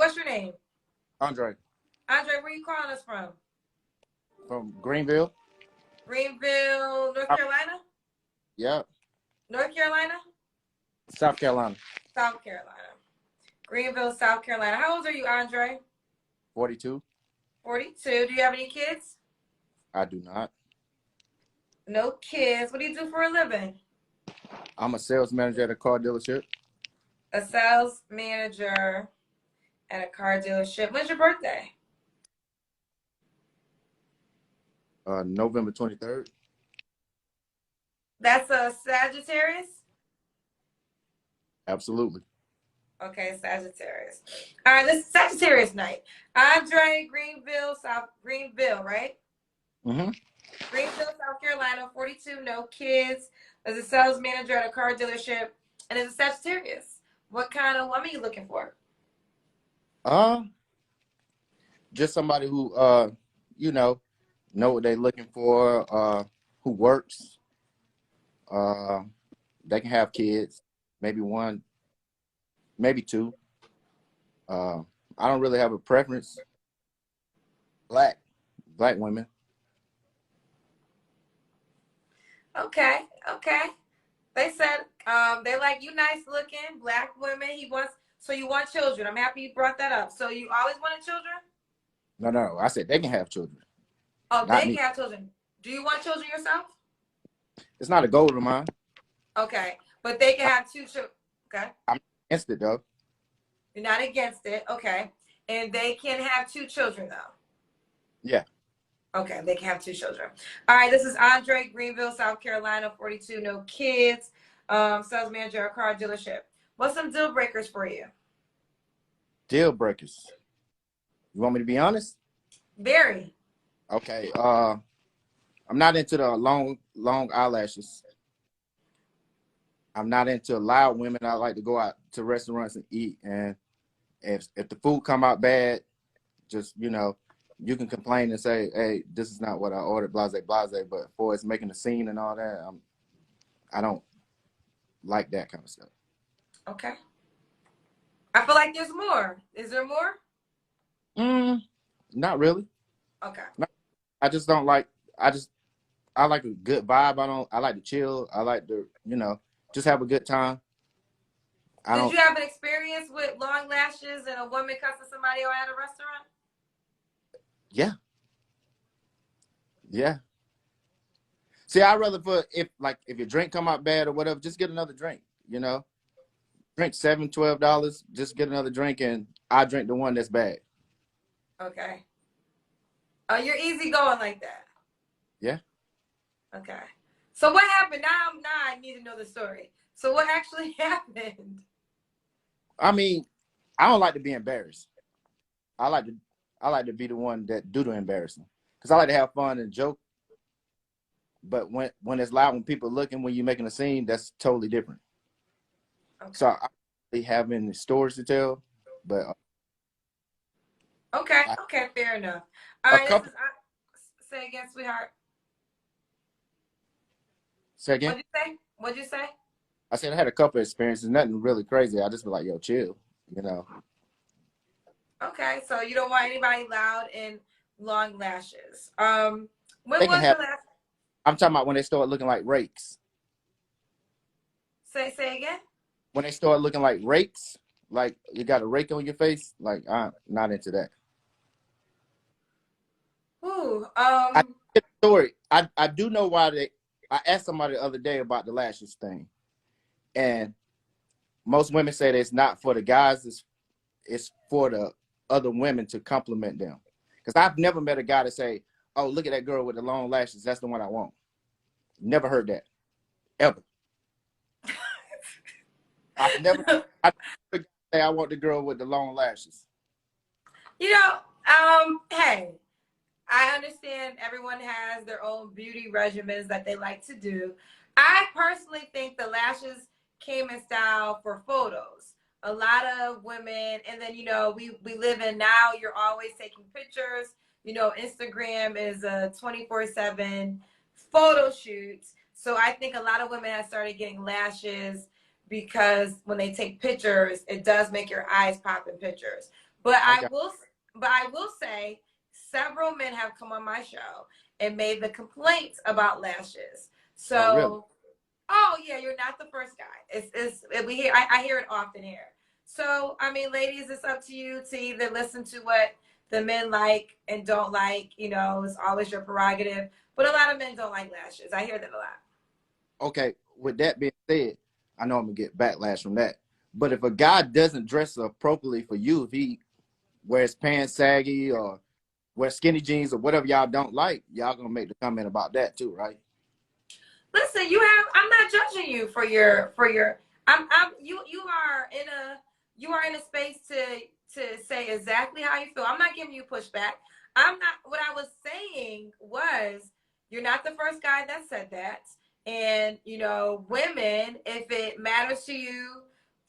what's your name? Andre. Andre, where you calling us from? From Greenville. Greenville, North Carolina? Yeah. North Carolina? South Carolina. South Carolina. Greenville, South Carolina. How old are you, Andre? 42. 42. Do you have any kids? I do not. No kids. What do you do for a living? I'm a sales manager at a car dealership. A sales manager at a car dealership. When's your birthday? November 23rd. That's a Sagittarius? Absolutely. Okay, Sagittarius. All right, this is Sagittarius night. Andre, Greenville, right? Mm-hmm. Greenville, South Carolina, 42, no kids. As a sales manager at a car dealership, and as a Sagittarius. What kind of woman are you looking for? Just somebody who know what they're looking for, who works. They can have kids, maybe one, maybe two. I don't really have a preference. Black women. Okay. They said they like you nice looking, black women. So you want children. I'm happy you brought that up. So you always wanted children? No. I said they can have children. Oh, Not they me. can have children. Do you want children yourself? It's not a goal of mine. Okay. But they can have two children. Okay. I'm against it though. You're not against it. Okay. And they can have two children though. Yeah. Okay, they can have two children. All right, this is Andre, Greenville, South Carolina, 42, no kids, sales manager at a car dealership. What's some deal breakers for you? Deal breakers. You want me to be honest? Very. Okay. I'm not into the long eyelashes. I'm not into loud women. I like to go out to restaurants and eat. And if the food come out bad, just you can complain and say, "Hey, this is not what I ordered." Blase. But for it's making a scene and all that, I don't like that kind of stuff. Okay. I feel like there's more. Is there more? Not really. Okay. I just don't like. I like a good vibe. I like to chill. I like to just have a good time. Did you have an experience with long lashes and a woman cussing somebody out at a restaurant? Yeah. See, I'd rather if your drink come out bad or whatever, just get another drink. Drink $7, $12. Just get another drink, and I drink the one that's bad. Okay. Oh, you're easy going like that. Yeah. Okay. So what happened? Now I need to know the story. So what actually happened? I mean, I don't like to be embarrassed. I like to be the one that do the embarrassing, because I like to have fun and joke. But when it's loud, when people are looking, when you're making a scene, that's totally different. Okay. So I really have any stories to tell, but okay, fair enough. All right, say again, sweetheart. Say again. What'd you say? I said I had a couple of experiences, nothing really crazy. I just be like, yo, chill, Okay, so you don't want anybody loud and long lashes. When was the last? I'm talking about when they start looking like rakes. Say again? When they start looking like rakes, like you got a rake on your face, like I'm not into that. Ooh, story. I do know why I asked somebody the other day about the lashes thing. And most women say that it's not for the guys, it's for the other women to compliment them. Because I've never met a guy to say, "Oh, look at that girl with the long lashes. That's the one I want." Never heard that. Ever. I never say I want the girl with the long lashes. Hey, I understand everyone has their own beauty regimens that they like to do. I personally think the lashes came in style for photos. A lot of women, and then we live in now, you're always taking pictures. Instagram is a 24/7 photo shoot. So I think a lot of women have started getting lashes because when they take pictures, it does make your eyes pop in pictures. But Okay. I will say several men have come on my show and made the complaints about lashes. Oh, really? So, oh yeah, you're not the first guy. We hear I hear it often here. So I mean, ladies, it's up to you to either listen to what the men like and don't like. You know, it's always your prerogative. But a lot of men don't like lashes. I hear that a lot. Okay. With that being said, I know I'm gonna get backlash from that. But if a guy doesn't dress appropriately for you, if he wears pants saggy or wear skinny jeans or whatever y'all don't like, y'all gonna make the comment about that too, right? Listen, I'm not judging you for your you are in a space to say exactly how you feel. I'm not giving you pushback. I'm not What I was saying was you're not the first guy that said that. And you know, women, if it matters to you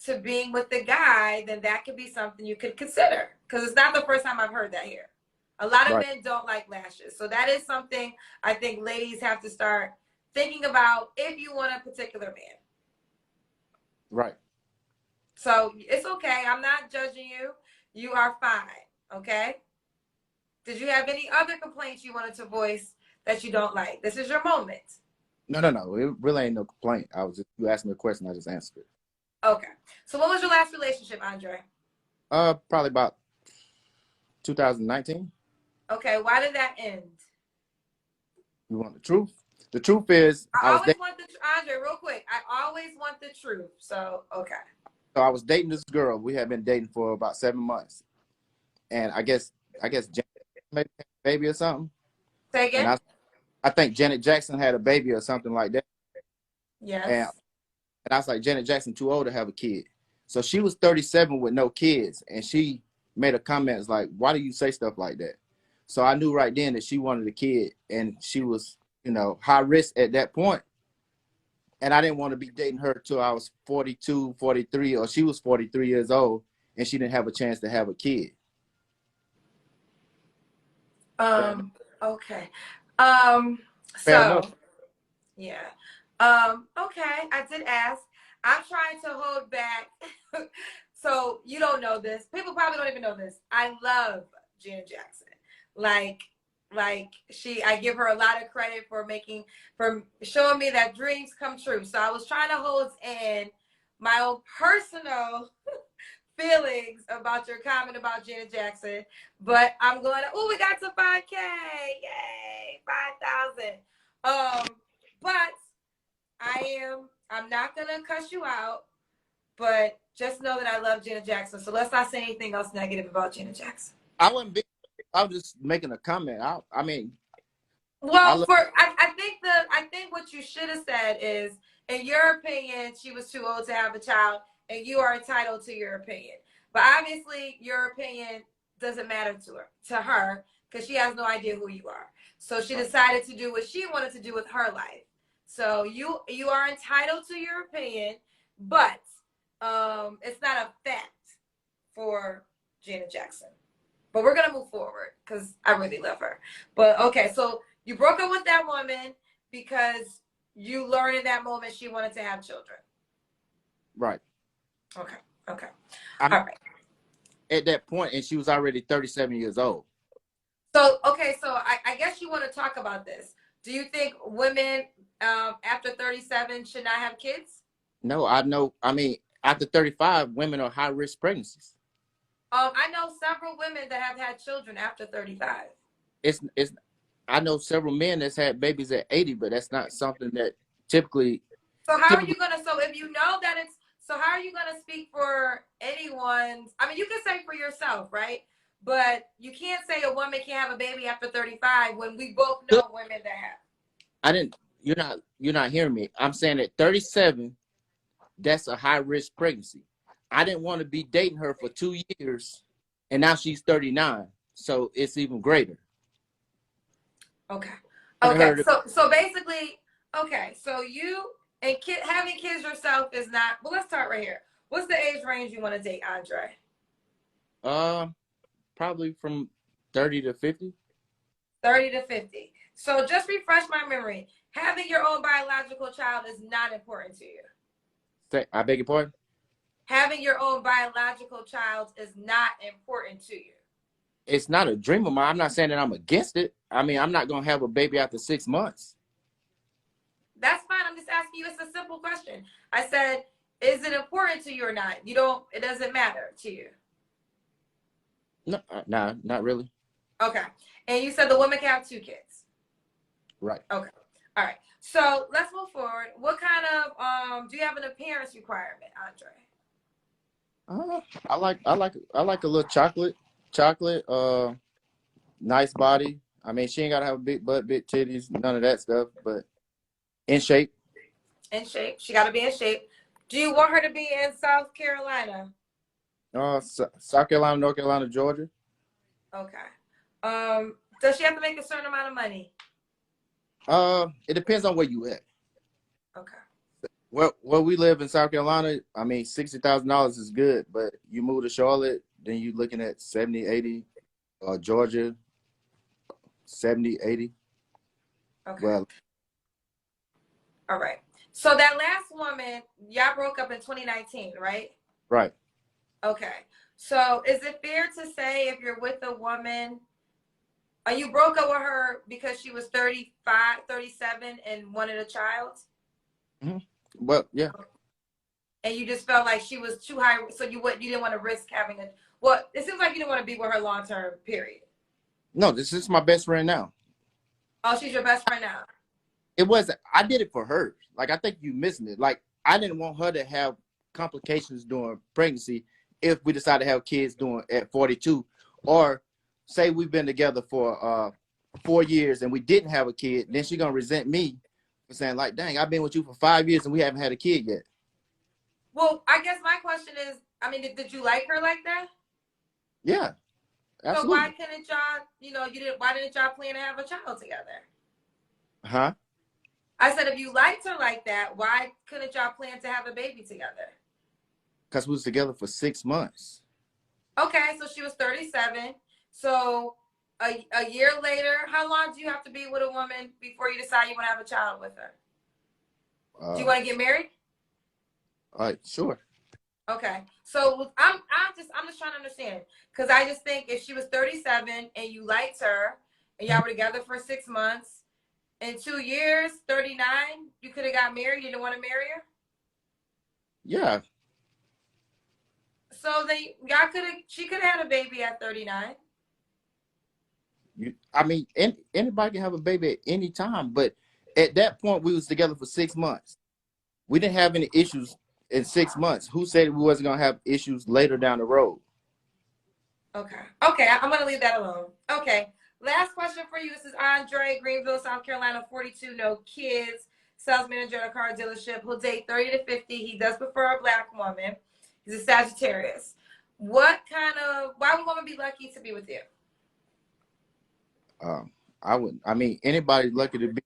to being with the guy, then that could be something you could consider. Because it's not the first time I've heard that here. A lot of Right. men don't like lashes. So that is something I think ladies have to start thinking about if you want a particular man. Right. So it's okay. I'm not judging you. You are fine. Okay. Did you have any other complaints you wanted to voice that you don't like? This is your moment. No. It really ain't no complaint. You asked me a question, I just answered it. Okay. So what was your last relationship, Andre? Probably about 2019. Okay. Why did that end? You want the truth? The truth is, I always want Andre, real quick. I always want the truth. So, okay. I was dating this girl. We had been dating for about 7 months, and Janet maybe had a baby or something. Say And again? I think Janet Jackson had a baby or something like that. And Yes. I was like, Janet Jackson too old to have a kid. So she was 37 with no kids, and she made a comment like, "Why do you say stuff like that?" So I knew right then that she wanted a kid, and she was, high risk at that point. And I didn't want to be dating her till I was 42, 43, or she was 43 years old, and she didn't have a chance to have a kid. Okay. Fair enough. So yeah. Okay, I did ask. I'm trying to hold back. So you don't know this. People probably don't even know this. I love Janet Jackson. Like, I give her a lot of credit for showing me that dreams come true. So I was trying to hold in my own personal feelings about your comment about Janet Jackson, but I'm going to, we got to 5K. Yay, 5,000. But I'm not going to cuss you out, but just know that I love Janet Jackson. So let's not say anything else negative about Janet Jackson. I wouldn't be. I was just making a comment. I mean, well, I think what you should have said is, in your opinion, she was too old to have a child, and you are entitled to your opinion. But obviously, your opinion doesn't matter to her, because she has no idea who you are. So she decided to do what she wanted to do with her life. So you are entitled to your opinion, but it's not a fact for Janet Jackson. But we're gonna move forward because I really love her. But okay, so you broke up with that woman because you learned in that moment she wanted to have children. Right. Okay. All right. At that point, and she was already 37 years old. So I guess you want to talk about this. Do you think women after 37 should not have kids? No, I know. I mean, after 35, women are high risk pregnancies. I know several women that have had children after 35. It's I know several men that's had babies at 80, but that's not something that typically. So how are you gonna? So if you know that it's, so how are you gonna speak for anyone? I mean, you can say for yourself, right? But you can't say a woman can't have a baby after 35 when we both know women that have. I didn't. You're not hearing me. I'm saying at 37, that's a high risk pregnancy. I didn't want to be dating her for 2 years, and now she's 39, so it's even greater. Okay. So basically, okay. So you and having kids yourself is not. Well, let's start right here. What's the age range you want to date, Andre? Probably from 30 to 50. 30 to 50. So just refresh my memory. Having your own biological child is not important to you. I beg your pardon? having your own biological child is not important to you. It's not a dream of mine. I'm not saying that I'm against it. I mean, I'm not gonna have a baby after 6 months. That's fine. I'm just asking you. It's a simple question. I said, is it important to you or not? You don't. It doesn't matter to you. No, nah, not really. Okay. And you said the woman can have 2 kids. Right. Okay. All right. So let's move forward. What kind of do you have an appearance requirement, Andre? I like a little chocolate. Nice body. I mean, she ain't gotta have a big butt, big titties, none of that stuff. But in shape. In shape. She got to be in shape. Do you want her to be in South Carolina? South Carolina, North Carolina, Georgia. Okay. Does she have to make a certain amount of money? It depends on where you at. Okay. Well, where we live in South Carolina, I mean, $60,000 is good, but you move to Charlotte, then you're looking at 70, 80. Georgia, 70, 80. Okay. Well, all right. So that last woman, y'all broke up in 2019, right? right. Okay. So is it fair to say if you're with a woman, you broke up with her because she was 35, 37 and wanted a child? Mm-hmm. Well, yeah. And you just felt like she was too high, so you didn't want to risk having a. Well, it seems like you didn't want to be with her long term. Period. No, this is my best friend now. Oh, she's your best friend now. It wasn't. I did it for her. Like, I think you missing it. Like, I didn't want her to have complications during pregnancy if we decide to have kids at 42, or say we've been together for 4 years and we didn't have a kid. Then she's gonna resent me for saying, like, dang, I've been with you for 5 years and we haven't had a kid yet. Well, I guess my question is, I mean, did you like her like that? Yeah, absolutely. So why couldn't y'all, why didn't y'all plan to have a child together? Huh? I said, if you liked her like that, why couldn't y'all plan to have a baby together? Because we was together for 6 months. Okay, so she was 37. So a year later, how long do you have to be with a woman before you decide you want to have a child with her? Do you want to get married? All right, sure. Okay, so I'm just trying to understand, because I just think if she was 37 and you liked her and y'all were together for 6 months, in 2 years, 39, you could have got married. You didn't want to marry her. Yeah. So she could have had a baby at 39. I mean, anybody can have a baby at any time, but at that point, we was together for 6 months. We didn't have any issues in 6 months. Who said we wasn't gonna have issues later down the road? Okay, I'm gonna leave that alone. Okay, last question for you. This is Andre, Greenville, South Carolina, 42, no kids, sales manager at a car dealership. He'll date 30 to 50. He does prefer a black woman. He's a Sagittarius. Why would a woman be lucky to be with you? I mean, anybody lucky to be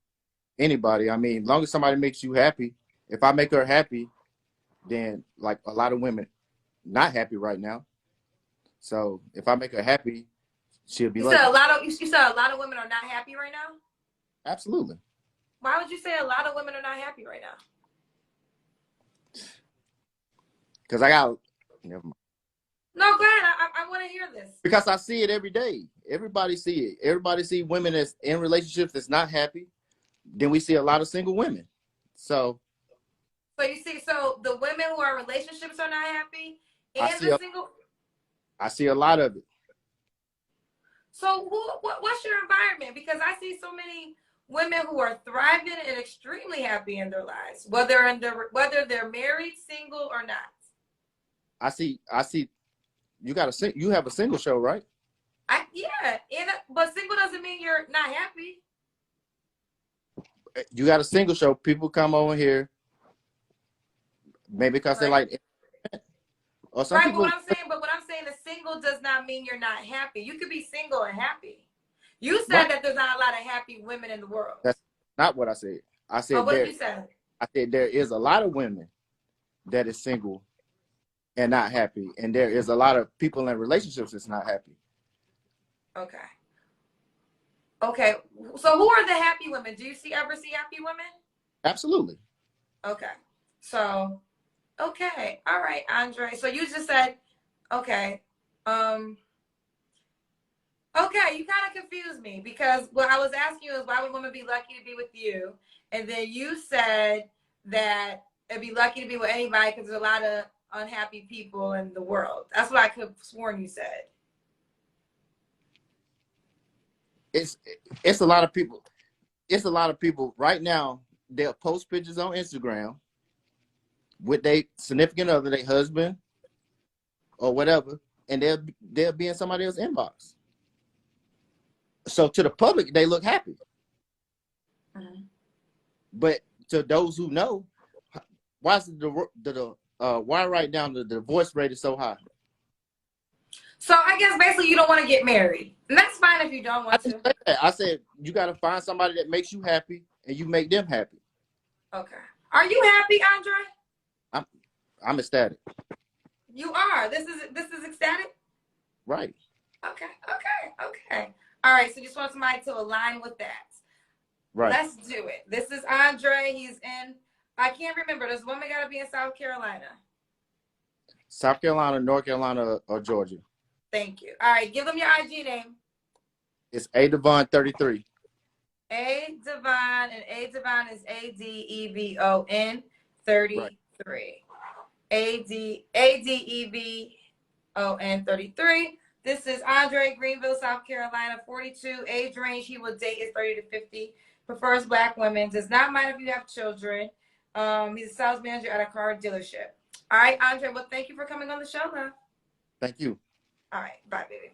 anybody. I mean, as long as somebody makes you happy. If I make her happy, then like a lot of women not happy right now. So if I make her happy, she'll be lucky. You said a lot of women are not happy right now? Absolutely. Why would you say a lot of women are not happy right now? Because I got never mind. No, go ahead. I want to hear this. Because I see it every day. Everybody see it. Everybody see women that's in relationships that's not happy. Then we see a lot of single women. So you see, so the women who are in relationships are not happy, and single. I see a lot of it. So what's your environment? Because I see so many women who are thriving and extremely happy in their lives, whether they're married, single, or not. I see. You have a single show, right? But single doesn't mean you're not happy. You got a single show. People come over here, maybe because they like, or some people. But what I'm saying is single does not mean you're not happy. You could be single and happy. You said that there's not a lot of happy women in the world. That's not what I said. I said what did you say? I said there is a lot of women that is single and not happy, and there is a lot of people in relationships that's not happy. Okay. So who are the happy women? Do you ever see happy women? Absolutely. Okay. So Okay. All right, Andre. So you just said, okay. Okay, you kind of confused me because what I was asking you is why would women be lucky to be with you? And then you said that it'd be lucky to be with anybody because there's a lot of unhappy people in the world. That's what I could have sworn you said. It's it's a lot of people. It's a lot of people right now. They'll post pictures on Instagram with their significant other, their husband or whatever, and they'll be in somebody else's inbox. So to the public, they look happy. Mm-hmm. But to those who know, why is why right now the divorce rate is so high? So I guess basically you don't want to get married. And that's fine if you don't I want didn't to. say that. I said you got to find somebody that makes you happy and you make them happy. Okay. Are you happy, Andre? I'm ecstatic. You are. This is ecstatic? Right. Okay. All right. So just want somebody to align with that. Right. Let's do it. This is Andre. He's in, I can't remember. Does woman got to be in South Carolina? South Carolina, North Carolina, or Georgia. Thank you. All right. Give them your IG name. It's A Devon 33. A Devon, and A Devon is ADEVON 33. Right. ADEVON 33. This is Andre, Greenville, South Carolina, 42. Age range he will date is 30 to 50. Prefers black women. Does not mind if you have children. He's a sales manager at a car dealership. All right, Andre. Well, thank you for coming on the show, love. Thank you. All right. Bye, baby.